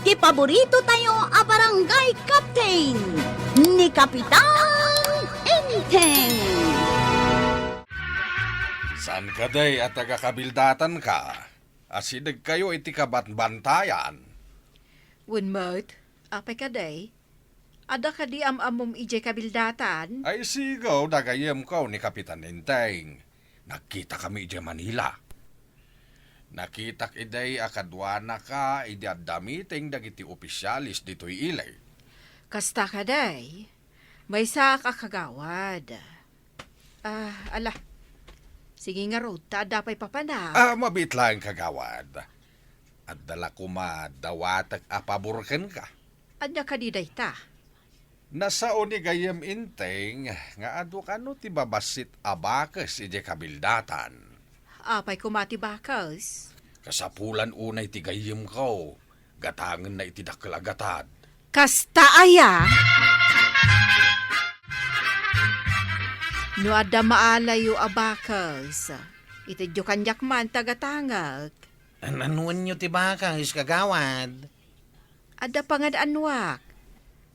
ti paborito tayo a barangay captain ni Kapitan Enteng. San ka day at tagakabildatan ka? Asidag kayo iti kabatbantayan. Wunmot, apay ka day? Ada ka di amamom ije kabildatan? Ay sigaw dagayem ko ni Kapitan Enteng. Nakita kami ije Manila. Nakitak iday akadwana ka iti adamiting dagiti opisyalis dito'y ilay. Kasta ka day? May sa kakagawad. Ala. Sige nga rota, dapay papana. Mabit lang kagawad. At dala ko madawatag apaburken ka. Anya ka di day ta? Nasa ni gayem Enteng nga adu kano ti babasit abakes ije kabildatan. Apay kumati bakas. Kasapulan unay ti gayem ko. Gatangan na iti dakelagatad. Kasta aya? No ada maalayo abakas. Itidyo kanyak man tagatangag. Anuan nyo ti bakang kagawad? Ada pangad anwak.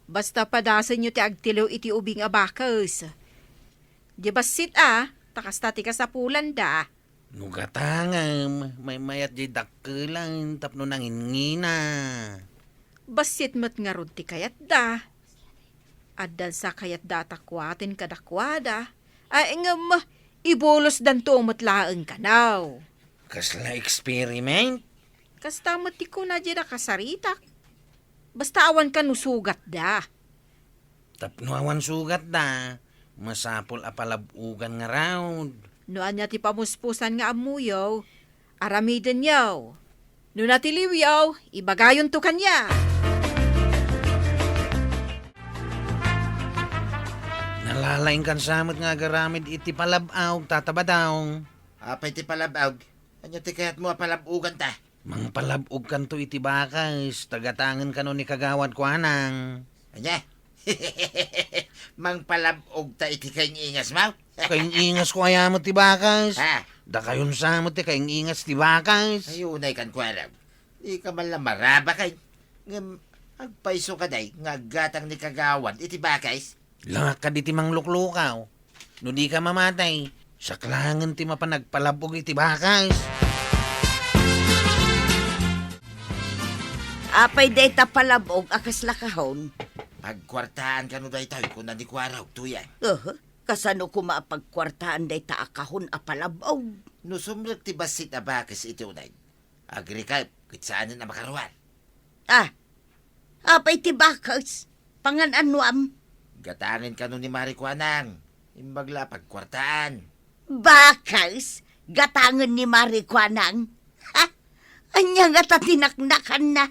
Basta padasan nyo ti agtilaw iti ubing abakas. Di basit takasta ti kasapulan da. Nugatangam, may mayat di dakkelang tapno nangingina. Basit mat nga ron ti kayat da. Addan sa kayat da takwatin kadakwada. Ay ngam, ibolos dan to matlaang kanaw. Kasla experiment? Kasta mati ko na dyan kasaritak. Basta awan ka nusugat da. Tapno awan sugat da. Masapol apalabugan nga raud. Noan niya ti pamuspusan nga amuyaw. Aramiden yaw. No natiliw yaw, ibagayon to kanya. Nalalaing kan samot nga garamid iti palabaw, tatabadaw. Apay ti palabag. Anya ti kayat mo palabugan ta? Mang palabog kan to iti bakas, tagatangan ka no ni kagawad ko anang. Anya? Mang palabog ta iti kayong ingas mo? Kayong ingas ko kaya mo ti bakas. Ha? Da kayon samot ti kayong ingas ti bakas. Ayunay kan kwarab. Di ka man lang maraba kay. Ngam, agpaiso ka day, nga gatang ni kagawan, iti bakais. Langak ka di ti mang luklukaw. No di ka mamatay, saklangan ti mapanagpalabog iti bakas. Apay day tapalabog akas lakahon. Pagkwartaan ka no day tayo kung nanikwaraw, tuyan. Kasano ko maapagkwartaan day ta akahon apalabog. No sumrag ti basit abakas iti unay. Agrikay, kitsaanin na makaruan. Apay ti bakas. Pangan-anuam. Gatangin ka no ni Marikwanang. Imbagla pagkwartaan. Bakas? Gatangan ni Marikwanang? Anya nga tatinaknakan na.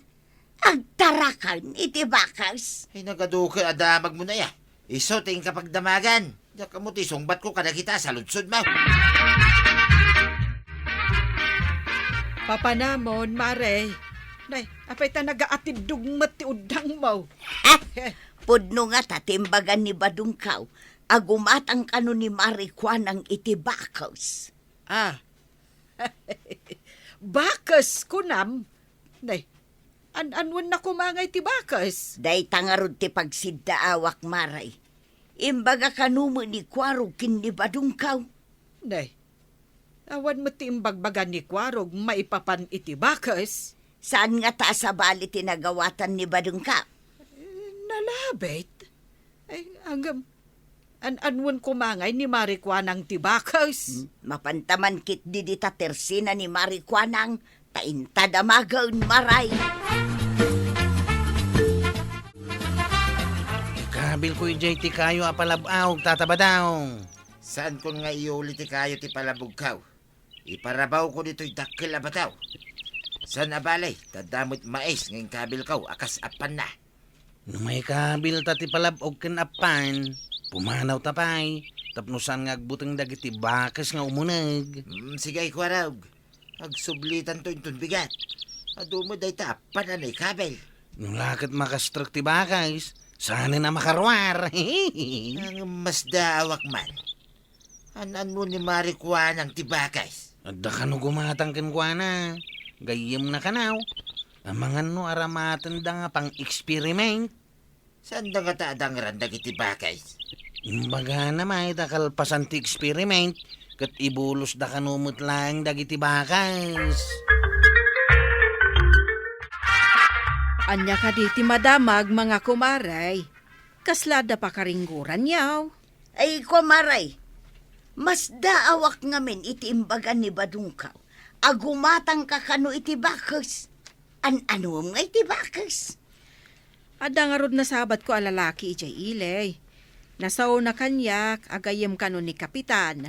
Agtarakan iti bakas. Ay nagaduka adamag mo na ya. Iso ting kapag damagan. Diya ka mo ti sungbat ko kada kita sa lunsod mo. Papanamon, mare. Nay, apay ta nagaatid dugmat ti udang mo. Pudno nga tatimbagan ni Badungkaw. Agumatang kano ni Marikwanang iti bakas. Bakas kunam. Nay, anwan na kumangay ti bakas. Day tangarod ti pagsiddaawak maray. Imbaga kanumo ni Kwarog kin ni Badungkaw. Nay, awan mo ti imbagbagan ni Kwarog maipapan iti bakas. Saan nga ta sa bali tinagawatan ni Badungkaw? Nalabit. Ay, hanggang anwan kumangay ni Marikwanang ti bakas. Mapantaman kit di ta tersina ni Marikwanang taintadamagaon maray. Ikabil ko ijay ti kayo apalabaw, tatabadaw. Saan kon nga iulit ti kayo ti palabugkaw? Iparabaw ko dito'y dakil abataw. Saan abalay, tadamot mais ngayong kabil kaw, akas apan na. No may kabil tati palabog ken apan, pumanaw tapay, tapnusan nga agbutang dagiti bakas nga umunag. Sige ay kwarag, agsublitan to intun bigat. Adumo day tapan na kabil. No lakit makastruk ti bakas, sana na makarwar. Ang mas daawak man. Anan mo ni Marikwanang tibakais. Adda ka no gumatang ken kuana. Gayem na kanaw. Amangan no aramatan da nga pang experiment. Saan da nga taadang randag iti bakays? Imbaga na may takalpasan ti experiment. Kat ibulos da kanumot lang dagiti bakas. Anya ka di ti madamag mga kumaray. Kaslada pa karingguran yaw. Ay, kumaray, mas daawak ngamin iti imbagan ni Badungkaw. Agumatang ka kano iti bakas. Ano nga iti bakas? Ada nga rod na sabat ko alalaki ijay ilay. Nasaw na kanyak, agayem kano ni Kapitan.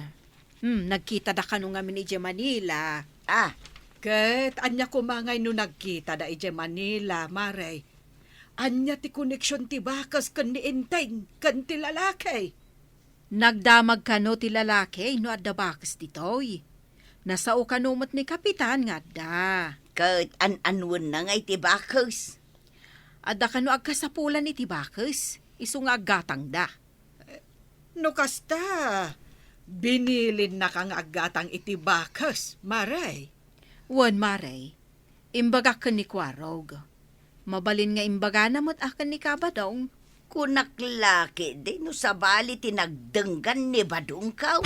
Nagkita da kano ngamin ijay Manila. Ah, Ket, anya kumangay no nagkita da ije Manila, Maray. Anya ti koneksyon ti bakas kan ni Inteng, kan ti lalaki. Nagdamag kano ti lalaki no adda bakas ditoy. Nasao kanumot ni Kapitan nga da. kahit an-anwan na nga iti bakas. Adda kano agkasapulan iti bakas. Isu nga aggatang da. No kasta, binilin na kang agatang iti bakas, Maray. Wan maray, imbaga ka ni Kwarog. Mabalin nga imbaga namot akan ni Kabadong. Kunaklaki di no sa bali tinagdenggan ni Badungkaw.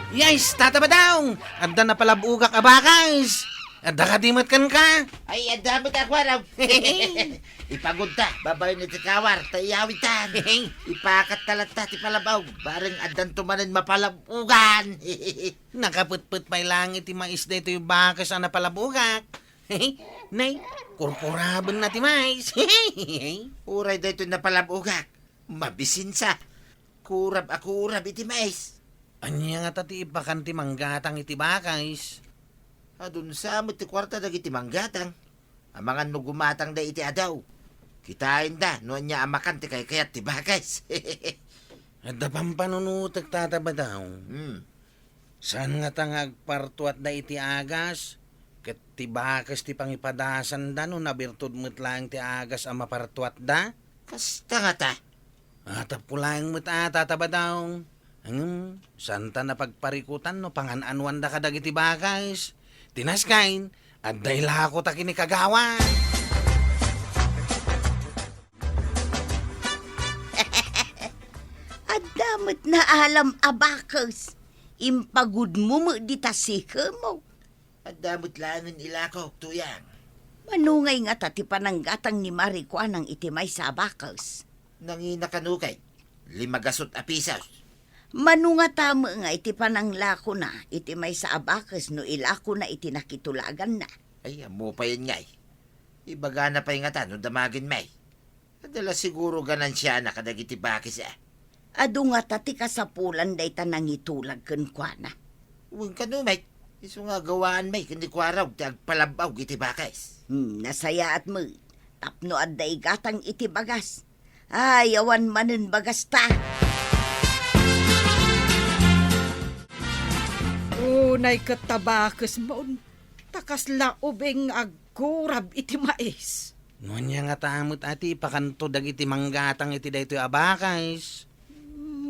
Yes, tatabadaw! Adda na palabugak abakas! Adda ka dimat kan ka! Ay, ang dami ta kwaraw. Ipagod ta, babay ni ti kawar, tayawitan. Ipakat talata ti palabaw, bareng adan tumanan mapalabugan. Nakaputput pa'y langit ti mais da ito yung bakas na palabugak. Nay, kurkuraban na ti mais. Uray da ito napalabugak, mabisin sa. Kurab iti mais. Anya nga tati ipakan ti manggatang iti bakas. Adun sa mo ti kwarta dagiti manggatang. Amangan no gumatang da iti adaw. Kitain da, no anya amakan ti kayat ti bakas. Adda pang panunutak tatabadaw. Saan nga tangag partuat da iti agas? Ket ti bakas ti pangipadasan da no nabirtud mo't lang ti agas ang mapartuat da? Kasta nga ta. Atap ko lang mo't tatabadaw. Santa na pagparikutan no pangananwan da kadag iti bakas. Tinaskain, at dahil ako ta kinikagawa. Adamot na alam abakas. Impagud mo di tasika mo. At damot langan ilako, tuyang. Manungay nga tati pananggatang ni Maricua ng itimay sa abakas. Nanginakanukay, 5 gasot a pisos. Manunga tama nga iti pananglako na iti may sa abakas no ilako na iti nakitulagan na. Ay, amo pa yun ngay. Ibaga na pa yung ata nung damagin may. Adala siguro ganansya na kadagiti bakis Adu nga tati kasapulan day tanang itulag ken kwa na. Huwag ka no, may. Iso nga gawaan may, kundi kwaraw, ti agpalabaw iti bakis. Nasaya at mo. Tapno at day gatang iti bagas. Ay, awan manen bagas ta. Unay katabakas mo, takas laubing agkurab iti mais. Nunya nga tamot ati pakanto dagiti manggatang iti dayto abakas.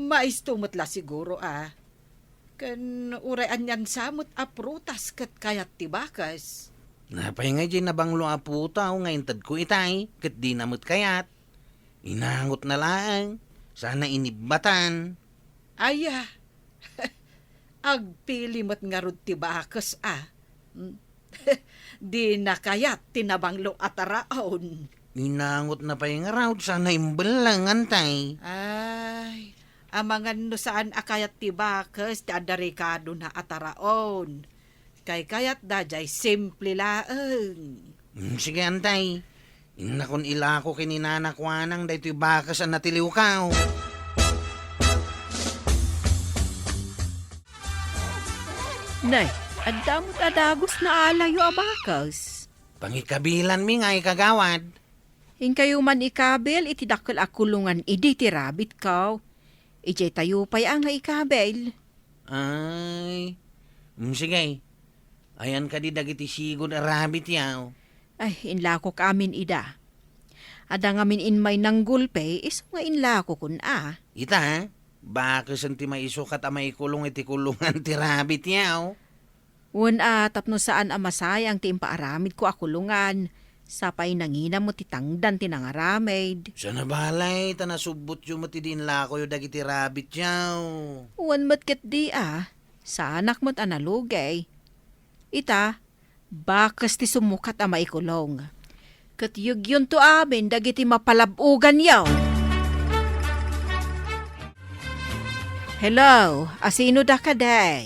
Mais tumutla siguro Kan uray anyan samot a prutas kat kayat ti bakas. Napay nga dyan nabanglo a putaw ngayon tad ko itay, kat di namot kayat. Inangot na lang, sana inibatan. Aya, agpili mo't nga rod ti bakas Di na kayat tinabanglo ataraon. Inangot na pa'y nga raw, sana imbalang antay. Ay, amangan no saan akayat ti bakas ti adarikado na ataraon. Kay kayat dajay simple laeng. Sige antay, inakon ilako kininanakwanang dayto'y bakas ang natiliw ka. Nay, adamot adagos na alayo abakas. Pangikabilan mi nga ikagawad. Hinkayo man ikabel, itidakkel akulungan idi ti rabbit kaw. Ijay tayo pa'y ang ikabel. Ay, sige. Ayan ka di dagiti sigod a rabbit yaw. Ay, inlako ka amin ida. Ada ngamin inmay ng gulpe, iso nga inlako kun Ita, bakas ang ti maisukat a may kulong iti kulungan ti rabbit yaw. Wan tapno saan amasay ang timpaaramid ko akulungan. Sapay nangina mo titangdan tinangaramid. Sa nabalay, tanasubot yung matidin lako yung dagiti rabbit yaw. Wan matket di sa anak mo't analugay. Ita, bakas ti sumukat a maikulong. Kat yun to amin dagiti mapalabugan yaw. Hello, asino da ka day?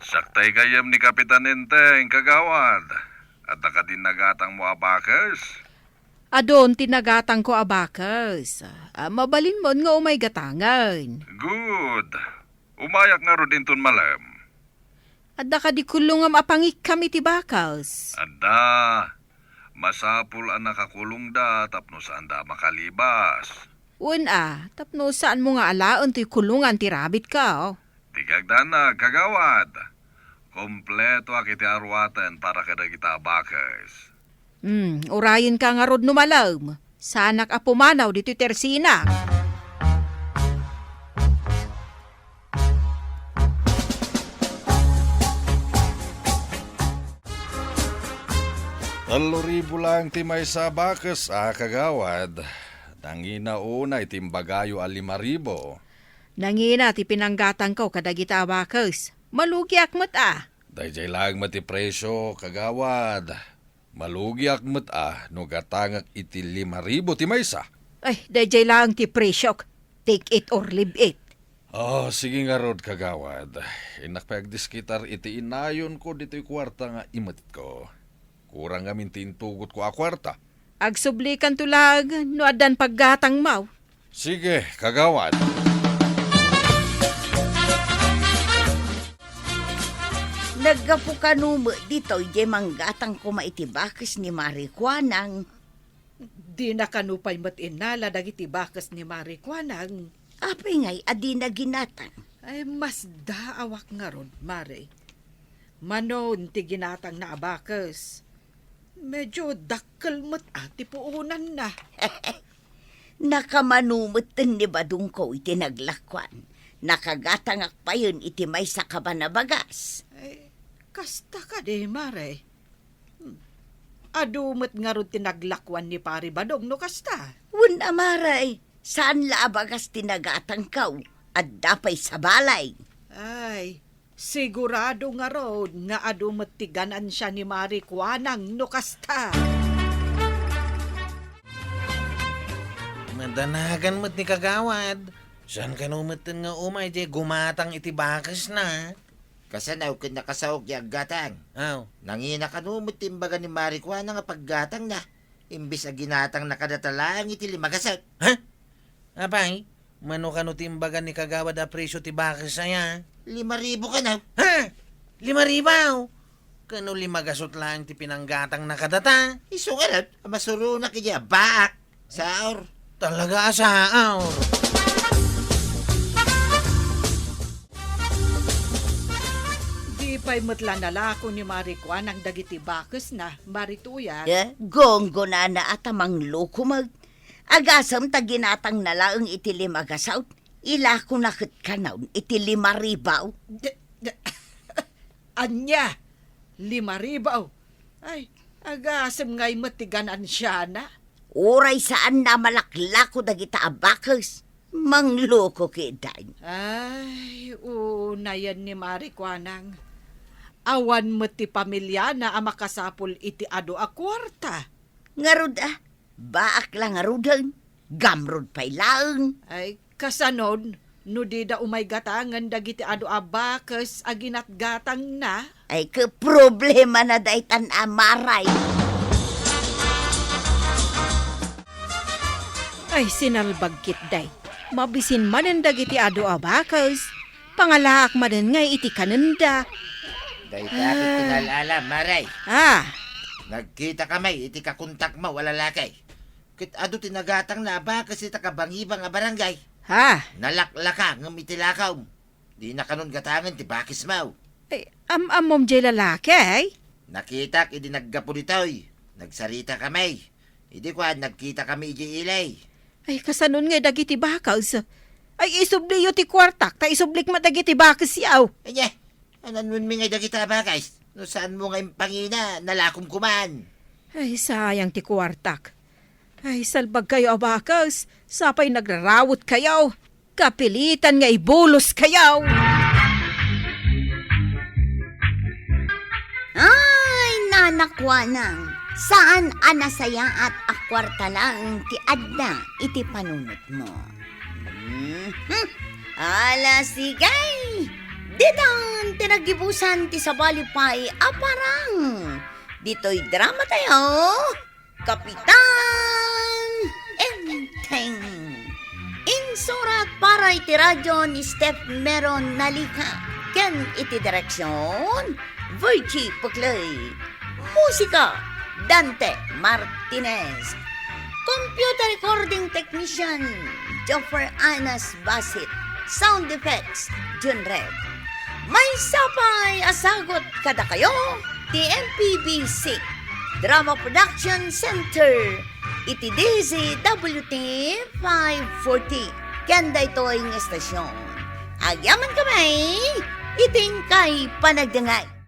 Saktay gayam ni Kapitan Enteng, kagawad. At din nagatang mo abakas. Adon tinagatang ko abakas. Mabalin mo nga umay gatangan. Good. Umayak nga ro din ton malam. Adda ka di kulungam apangik kami ti bakas. Ada, masapul ang nakakulong da tapno saan da makalibas. Tapno saan mo nga alaon ti kulungan ti rabbit ka. Tigagdan na, kagawad. Kompleto akiti arwatan para kada kita abakas. Urayin ka nga rod numalam. Sanak a pumanaw dito tersina. Ribu lang ti may sa bakas, kagawad. Nangina una itimbagayo 5,000. Nangina ti pinanggatang ko kadagita abakas. Malugi akmat Dayjay lang mati presyo, kagawad. Malugi akmat no gatangak iti 5,000 ti maysa. Ay, dayjay lang ti presyok. Take it or leave it. Sige nga rod, kagawad. Inakpagdiskitar iti inayon ko dito'y kwarta nga imatit ko. Kurang amin tintugot ko a kwarta. Agsublikan tulag, no adan paggatang mau. Sige, kagawad. Naggapo ka numo dito, di manggatang ko maitibakis ni Marikwanang. Di na kanupay matinala dagiti bakas ni Marikwanang. Apay ngay, adi na ginatang. Ay, mas daawak nga ron, Mare. Manon ti ginatang na abakas. Medyo dakkel mo't ati puunan na. Nakamanumot ni badung ko iti naglakwan. Nakagatangak pa yun iti may sa kabanabagas. Ay, kasta ka de, Mare. Adumot nga ron tinaglakwan ni Pari Badong no kasta. Wun amaray, saan laabagas tinagatang kaw at dapay sa balay? Ay, sigurado nga ron nga adumot tiganan siya ni Mari Kwanang no kasta. Madanagan mo't ni kagawad. Saan ka numatan nga umay di gumatang iti bakas na? Kasanaw kin nakasawag yung gatang. Aw, Nangina ka numot timbaga ni Marikwa na nga paggatang na. Imbis na ginatang nakadatalang iti 5,000. ha? Apay, mano ka no timbagan ni kagawad a presyo ti bakas saya? 5,000 ka na. Ha? 5,000? Kano 5 lang ti pinanggatang nakadata? Isungalat, masuro na kaya baak. Saor. Talaga asaaw. Di pa'y matla nalako ni Mari Kwan ang dagiti bakas na, Marituya. Gonggo na atamang loko mag. Agasam taginatang nalaang iti 5,000. Ila ko nakit ka na iti 5,000. Anya, 5,000. Ay, agasam nga'y matiganan siya na. Oray saan na malaklako dagita abakas. Mangloko kiday. Ay, una yan ni Mari Kwanang. Awan mo ti pamilya na amakasapol iti ado a kwarta. Ngarud baak lang ngarudan. Gamrod pa'y laang. Ay, kasanon, no di da umay gatangan dagiti ado a bakas aginat gatang na. Ay ke problema na daytan amaray. Ay, sinalbagkit day. Mabisin manen dagiti ado abakas. Pangalaak manen ngay iti kananda. Dahil tapit tinalala, Maray. Nagkita kamay, iti kakuntak mo, wala lakay. Kit ado tinagatang na ba kasi takabangibang nga barangay. Nalaklaka ng itilakaw. Di na kanon gatangan ti bakis mau. Ay, amom jay lalaki ay. Nakitak, idi naggapo ditoy. Nagsarita kamay. Idi kwa, nagkita kami iji ilay. Ay, kasanon nga dagiti bakas. Ay, isubliyo ti kwartak, ta isublik ma dagiti bakas yaw. Anya, Anan mo mi nga dagita ba, guys? No saan mo nga yung pangina, nalakom kuman. Ay, sayang ti kwartak. Ay, salbag kayo, abakas. Sapay nagrarawot kayo. Kapilitan nga ibulos kayo. Ay, nanakwanang. Saan anasaya at akwarta lang ti adda iti panunot mo? Ala sigay! Ditang tinagibusan ti sabalipay aparang. Dito'y drama tayo. Kapitan Enteng. Insurat para iti radyo ni Steph Meron Nalika. Ken iti direksyon Virgie Puclay. Musika Dante Martinez. Computer recording technician Joffer Anas Basit. Sound effects Jun Red. May sapay asagot kada kayo. TMPBC Drama Production Center. Iti DZWT 540. Kanda ito ang estasyon. Agyaman kamay. Iting kay panagdangay.